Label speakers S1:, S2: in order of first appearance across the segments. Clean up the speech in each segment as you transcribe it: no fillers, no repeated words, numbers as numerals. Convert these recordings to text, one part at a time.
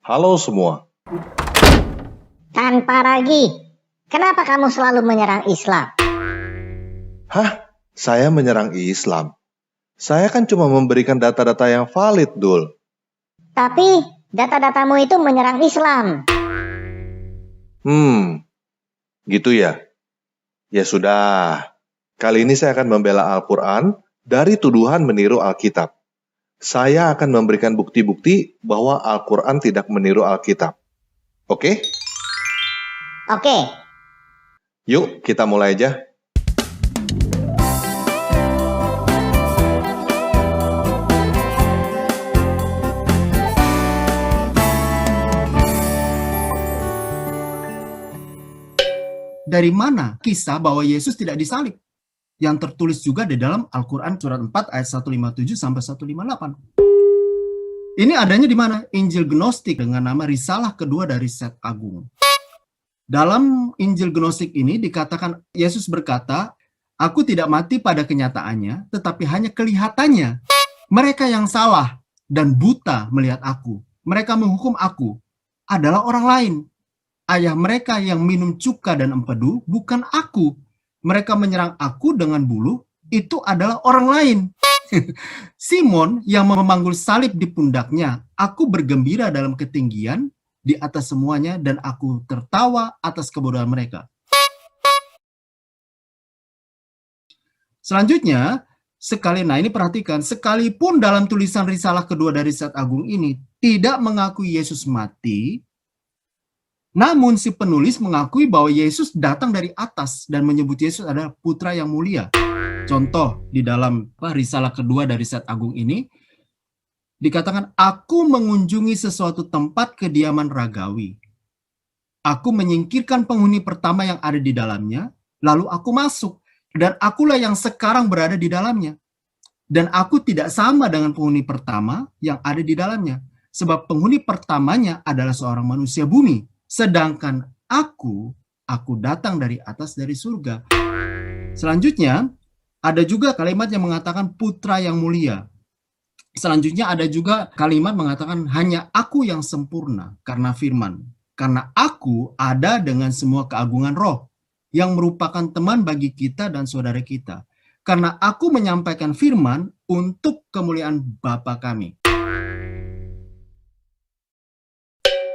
S1: Halo semua.
S2: Tanpa ragi, kenapa kamu selalu menyerang Islam?
S1: Hah? Saya menyerang Islam? Saya kan cuma memberikan data-data yang valid, Dul.
S2: Tapi data-datamu itu menyerang Islam.
S1: Gitu ya? Ya sudah. Kali ini saya akan membela Al-Quran dari tuduhan meniru Alkitab. Saya akan memberikan bukti-bukti bahwa Al-Quran tidak meniru Alkitab. Oke?
S2: Oke,
S1: Yuk, kita mulai aja.
S3: Dari mana kisah bahwa Yesus tidak disalib? Yang tertulis juga di dalam Al-Quran surat 4 ayat 157 sampai 158. Ini adanya di mana? Injil Gnostik dengan nama Risalah Kedua dari Set Agung. Dalam Injil Gnostik ini dikatakan Yesus berkata, "Aku tidak mati pada kenyataannya, tetapi hanya kelihatannya. Mereka yang salah dan buta melihat aku. Mereka menghukum aku adalah orang lain. Ayah mereka yang minum cuka dan empedu bukan aku. Mereka menyerang aku dengan buluh, itu adalah orang lain. Simon yang memanggul salib di pundaknya, aku bergembira dalam ketinggian di atas semuanya dan aku tertawa atas kebodohan mereka." Selanjutnya, ini perhatikan, sekalipun dalam tulisan Risalah Kedua dari Set Agung ini tidak mengakui Yesus mati, namun si penulis mengakui bahwa Yesus datang dari atas dan menyebut Yesus adalah putra yang mulia. Contoh di dalam Risalah Kedua dari Set Agung ini dikatakan, "Aku mengunjungi sesuatu tempat kediaman ragawi. Aku menyingkirkan penghuni pertama yang ada di dalamnya, lalu aku masuk, dan akulah yang sekarang berada di dalamnya. Dan aku tidak sama dengan penghuni pertama yang ada di dalamnya, sebab penghuni pertamanya adalah seorang manusia bumi. Sedangkan aku datang dari atas dari surga." Selanjutnya, ada juga kalimat yang mengatakan putra yang mulia. Selanjutnya ada juga kalimat mengatakan hanya aku yang sempurna karena firman. Karena aku ada dengan semua keagungan roh yang merupakan teman bagi kita dan saudara kita. Karena aku menyampaikan firman untuk kemuliaan Bapa kami.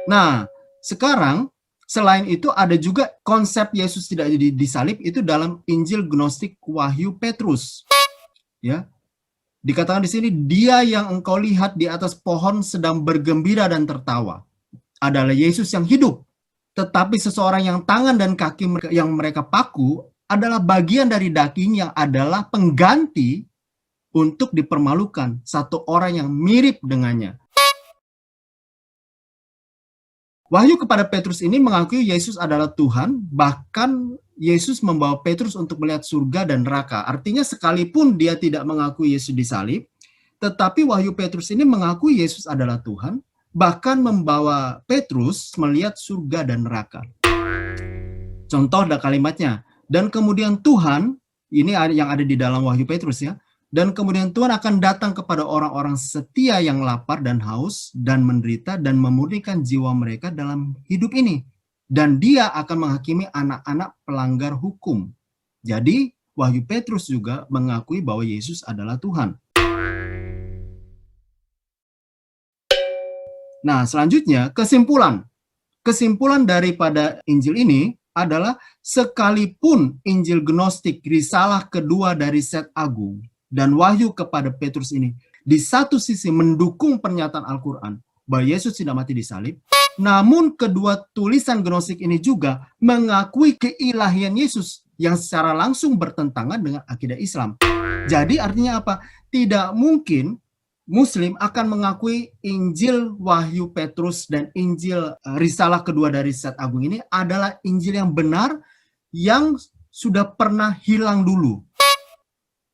S3: Nah, sekarang selain itu ada juga konsep Yesus tidak disalib itu dalam Injil Gnostik Wahyu Petrus. Ya. Dikatakan di sini, "Dia yang engkau lihat di atas pohon sedang bergembira dan tertawa adalah Yesus yang hidup. Tetapi seseorang yang tangan dan kaki yang mereka paku adalah bagian dari daging yang adalah pengganti untuk dipermalukan satu orang yang mirip dengannya." Wahyu kepada Petrus ini mengakui Yesus adalah Tuhan, bahkan Yesus membawa Petrus untuk melihat surga dan neraka. Artinya sekalipun dia tidak mengakui Yesus disalib, tetapi Wahyu Petrus ini mengakui Yesus adalah Tuhan, bahkan membawa Petrus melihat surga dan neraka. Contoh ada kalimatnya, "Dan kemudian Tuhan," ini yang ada di dalam Wahyu Petrus ya, "dan kemudian Tuhan akan datang kepada orang-orang setia yang lapar dan haus dan menderita dan memurnikan jiwa mereka dalam hidup ini. Dan dia akan menghakimi anak-anak pelanggar hukum." Jadi Wahyu Petrus juga mengakui bahwa Yesus adalah Tuhan. Nah, selanjutnya kesimpulan. Kesimpulan daripada Injil ini adalah sekalipun Injil Gnostik Risalah Kedua dari Set Agung dan Wahyu kepada Petrus ini di satu sisi mendukung pernyataan Al-Quran bahwa Yesus tidak mati disalib, namun kedua tulisan Gnostik ini juga mengakui keilahian Yesus yang secara langsung bertentangan dengan akidah Islam. Jadi artinya apa? Tidak mungkin Muslim akan mengakui Injil Wahyu Petrus dan Injil Risalah Kedua dari Set Agung ini adalah Injil yang benar yang sudah pernah hilang dulu.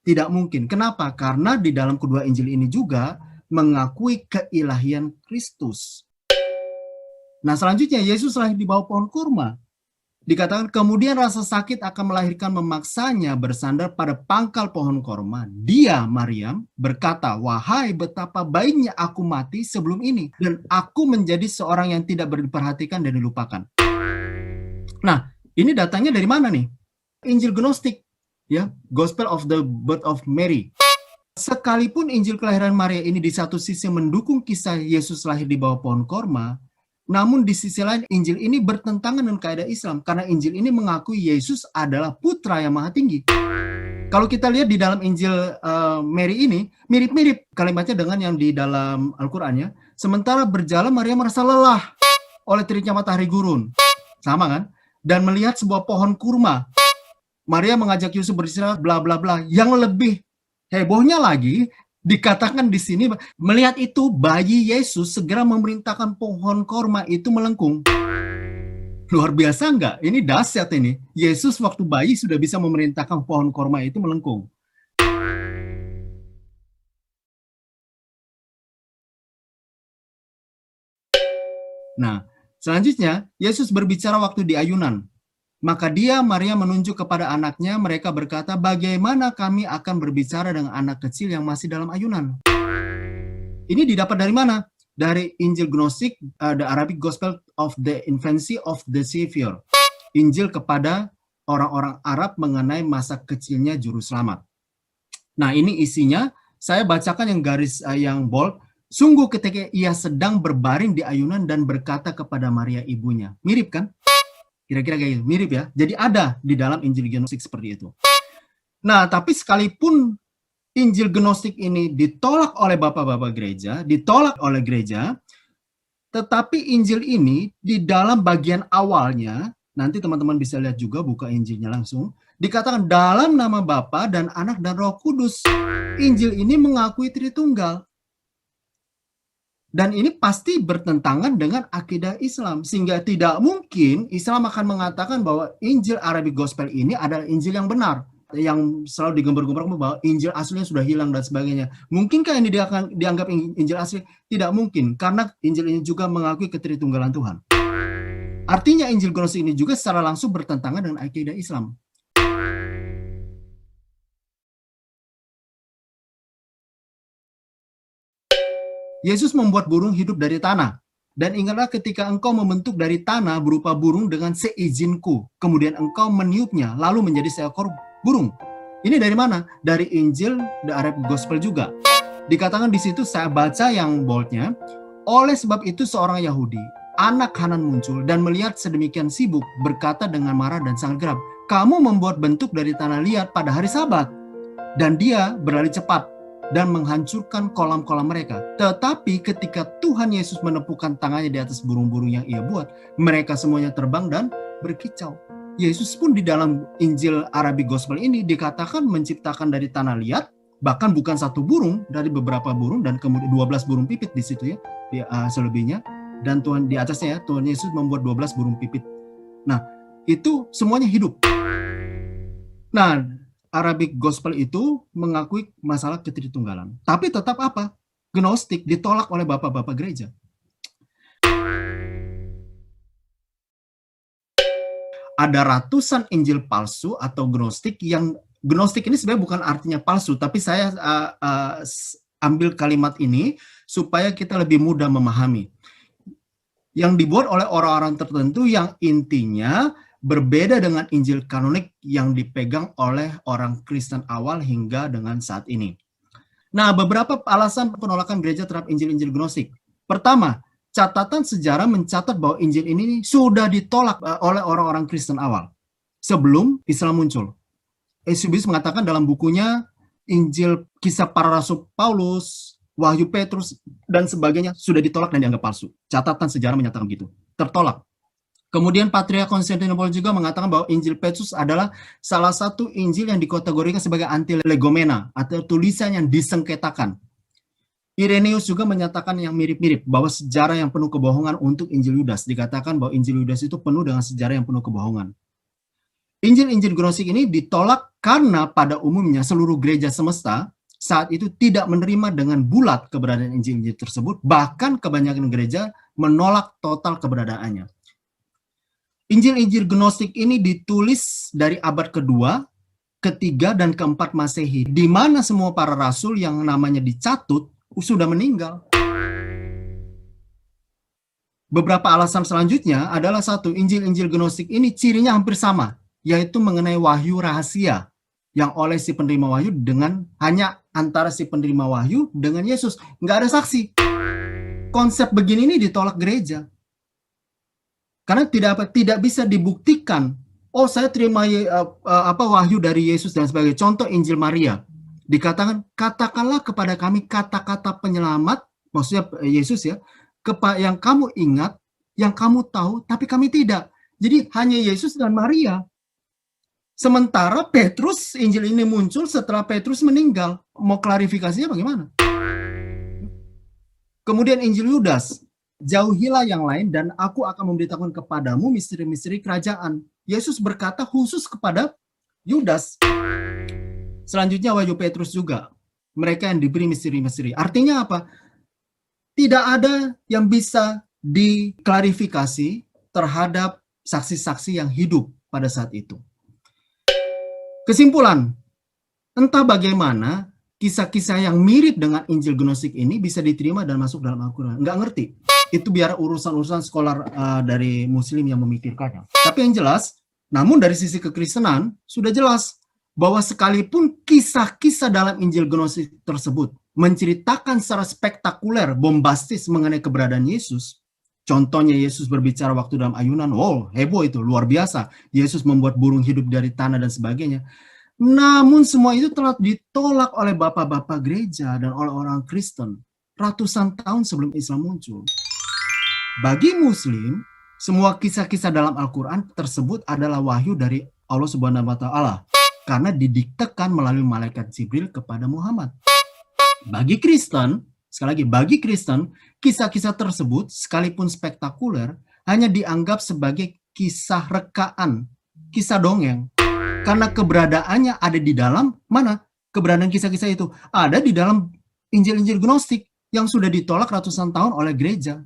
S3: Tidak mungkin. Kenapa? Karena di dalam kedua Injil ini juga mengakui keilahian Kristus. Nah, selanjutnya Yesus lahir di bawah pohon kurma. Dikatakan kemudian rasa sakit akan melahirkan memaksanya bersandar pada pangkal pohon korma. Dia, Maryam, berkata, wahai betapa baiknya aku mati sebelum ini. Dan aku menjadi seorang yang tidak diperhatikan dan dilupakan. Nah, ini datangnya dari mana nih? Injil Gnostik, ya, Gospel of the Birth of Mary. Sekalipun Injil kelahiran Maria ini di satu sisi mendukung kisah Yesus lahir di bawah pohon korma, namun di sisi lain Injil ini bertentangan dengan kaidah Islam karena Injil ini mengakui Yesus adalah putra yang maha tinggi. Kalau kita lihat di dalam Injil Mary ini mirip-mirip kalimatnya dengan yang di dalam Al-Qur'an ya. Sementara berjalan Maria merasa lelah oleh teriknya matahari gurun. Sama kan? Dan melihat sebuah pohon kurma. Maria mengajak Yusuf beristirahat bla bla bla. Yang lebih hebohnya lagi dikatakan di sini, melihat itu bayi Yesus segera memerintahkan pohon korma itu melengkung. Luar biasa enggak? Ini dahsyat ini. Yesus waktu bayi sudah bisa memerintahkan pohon korma itu melengkung. Nah, selanjutnya Yesus berbicara waktu di ayunan. Maka dia, Maria, menunjuk kepada anaknya, mereka berkata, bagaimana kami akan berbicara dengan anak kecil yang masih dalam ayunan? Ini didapat dari mana? Dari Injil Gnostik, the Arabic Gospel of the Infancy of the Savior. Injil kepada orang-orang Arab mengenai masa kecilnya Juru Selamat. Nah, ini isinya, saya bacakan yang garis yang bold. Sungguh ketika ia sedang berbaring di ayunan dan berkata kepada Maria ibunya. Mirip kan? Kira-kira kayak gitu, mirip ya. Jadi ada di dalam Injil Gnostik seperti itu. Nah, tapi sekalipun Injil Gnostik ini ditolak oleh bapak-bapak gereja, ditolak oleh gereja, tetapi Injil ini di dalam bagian awalnya, nanti teman-teman bisa lihat juga, buka Injilnya langsung, dikatakan dalam nama Bapa dan Anak dan Roh Kudus. Injil ini mengakui Tritunggal. Dan ini pasti bertentangan dengan akidah Islam. Sehingga tidak mungkin Islam akan mengatakan bahwa Injil Arabic Gospel ini adalah Injil yang benar. Yang selalu digembar-gembar bahwa Injil aslinya sudah hilang dan sebagainya. Mungkinkah ini dianggap Injil asli? Tidak mungkin. Karena Injil ini juga mengakui ketritunggalan Tuhan. Artinya Injil Gnostik ini juga secara langsung bertentangan dengan akidah Islam. Yesus membuat burung hidup dari tanah. Dan ingatlah ketika engkau membentuk dari tanah berupa burung dengan seizinku. Kemudian engkau meniupnya, lalu menjadi seekor burung. Ini dari mana? Dari Injil The Arabic Gospel juga. Dikatakan di situ, saya baca yang boldnya. Oleh sebab itu seorang Yahudi, anak Hanan muncul dan melihat sedemikian sibuk, berkata dengan marah dan sangat geram, kamu membuat bentuk dari tanah liat pada hari Sabat. Dan dia berlari cepat dan menghancurkan kolam-kolam mereka. Tetapi ketika Tuhan Yesus menepukkan tangannya di atas burung-burung yang ia buat, mereka semuanya terbang dan berkicau. Yesus pun di dalam Injil Arabic Gospel ini dikatakan menciptakan dari tanah liat, bahkan bukan satu burung, dari beberapa burung, dan kemudian 12 burung pipit di situ ya, selebihnya. Dan Tuhan di atasnya ya, Tuhan Yesus membuat 12 burung pipit. Nah, itu semuanya hidup. Nah, Arabic Gospel itu mengakui masalah ketritunggalan. Tapi tetap apa? Gnostik ditolak oleh bapak-bapak gereja. Ada ratusan Injil palsu atau Gnostik yang Gnostik ini sebenarnya bukan artinya palsu, tapi saya ambil kalimat ini supaya kita lebih mudah memahami. Yang dibuat oleh orang-orang tertentu yang intinya berbeda dengan Injil kanonik yang dipegang oleh orang Kristen awal hingga dengan saat ini. Nah, beberapa alasan penolakan gereja terhadap Injil-Injil Gnostik. Pertama, catatan sejarah mencatat bahwa Injil ini sudah ditolak oleh orang-orang Kristen awal sebelum Islam muncul. Eusebius mengatakan dalam bukunya Injil Kisah Para Rasul Paulus, Wahyu Petrus, dan sebagainya sudah ditolak dan dianggap palsu. Catatan sejarah menyatakan begitu. Tertolak. Kemudian Patriark Konstantinopel juga mengatakan bahwa Injil Petrus adalah salah satu Injil yang dikategorikan sebagai antilegomena atau tulisan yang disengketakan. Irenaeus juga menyatakan yang mirip-mirip bahwa sejarah yang penuh kebohongan untuk Injil Yudas. Dikatakan bahwa Injil Yudas itu penuh dengan sejarah yang penuh kebohongan. Injil-Injil Gnostik ini ditolak karena pada umumnya seluruh gereja semesta saat itu tidak menerima dengan bulat keberadaan Injil-Injil tersebut. Bahkan kebanyakan gereja menolak total keberadaannya. Injil-Injil Gnostik ini ditulis dari abad kedua, ketiga, dan keempat Masehi, di mana semua para rasul yang namanya dicatut sudah meninggal. Beberapa alasan selanjutnya adalah satu, Injil-Injil Gnostik ini cirinya hampir sama, yaitu mengenai wahyu rahasia yang oleh si penerima wahyu dengan hanya antara si penerima wahyu dengan Yesus. Nggak ada saksi. Konsep begini ini ditolak gereja. Karena tidak bisa dibuktikan, oh saya terima wahyu dari Yesus dan sebagainya. Contoh Injil Maria. Dikatakan, katakanlah kepada kami kata-kata penyelamat, maksudnya Yesus ya, yang kamu ingat, yang kamu tahu, tapi kami tidak. Jadi hanya Yesus dan Maria. Sementara Petrus, Injil ini muncul setelah Petrus meninggal. Mau klarifikasinya bagaimana? Kemudian Injil Yudas, jauhilah yang lain dan aku akan memberitakan kepadamu misteri-misteri kerajaan. Yesus berkata khusus kepada Yudas. Selanjutnya wahyu Petrus juga. Mereka yang diberi misteri-misteri. Artinya apa? Tidak ada yang bisa diklarifikasi terhadap saksi-saksi yang hidup pada saat itu. Kesimpulan, entah bagaimana kisah-kisah yang mirip dengan Injil Gnostik ini bisa diterima dan masuk dalam Al-Quran. Nggak ngerti. Itu biar urusan-urusan skolar dari Muslim yang memikirkannya. Tapi yang jelas, namun dari sisi kekristenan, sudah jelas bahwa sekalipun kisah-kisah dalam Injil Gnostik tersebut menceritakan secara spektakuler, bombastis mengenai keberadaan Yesus. Contohnya Yesus berbicara waktu dalam ayunan, wow, heboh itu, luar biasa. Yesus membuat burung hidup dari tanah dan sebagainya. Namun semua itu telah ditolak oleh bapak-bapak gereja dan oleh orang Kristen ratusan tahun sebelum Islam muncul. Bagi Muslim, semua kisah-kisah dalam Al-Quran tersebut adalah wahyu dari Allah Subhanahu wa Ta'ala karena didiktekan melalui malaikat Jibril kepada Muhammad. Bagi Kristen, sekali lagi, bagi Kristen, kisah-kisah tersebut sekalipun spektakuler hanya dianggap sebagai kisah rekaan, kisah dongeng. Karena keberadaannya ada di dalam mana? Keberadaan kisah-kisah itu ada di dalam Injil-Injil Gnostik yang sudah ditolak ratusan tahun oleh gereja.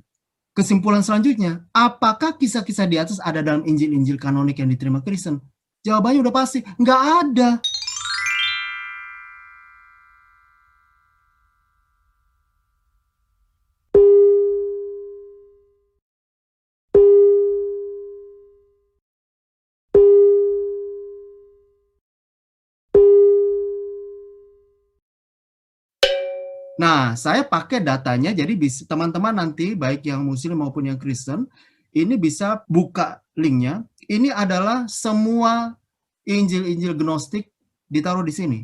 S3: Kesimpulan selanjutnya, apakah kisah-kisah di atas ada dalam Injil-Injil kanonik yang diterima Kristen? Jawabannya udah pasti, nggak ada. Nah, saya pakai datanya, jadi bisa teman-teman nanti, baik yang Muslim maupun yang Kristen, ini bisa buka linknya. Ini adalah semua Injil-Injil Gnostik ditaruh di sini.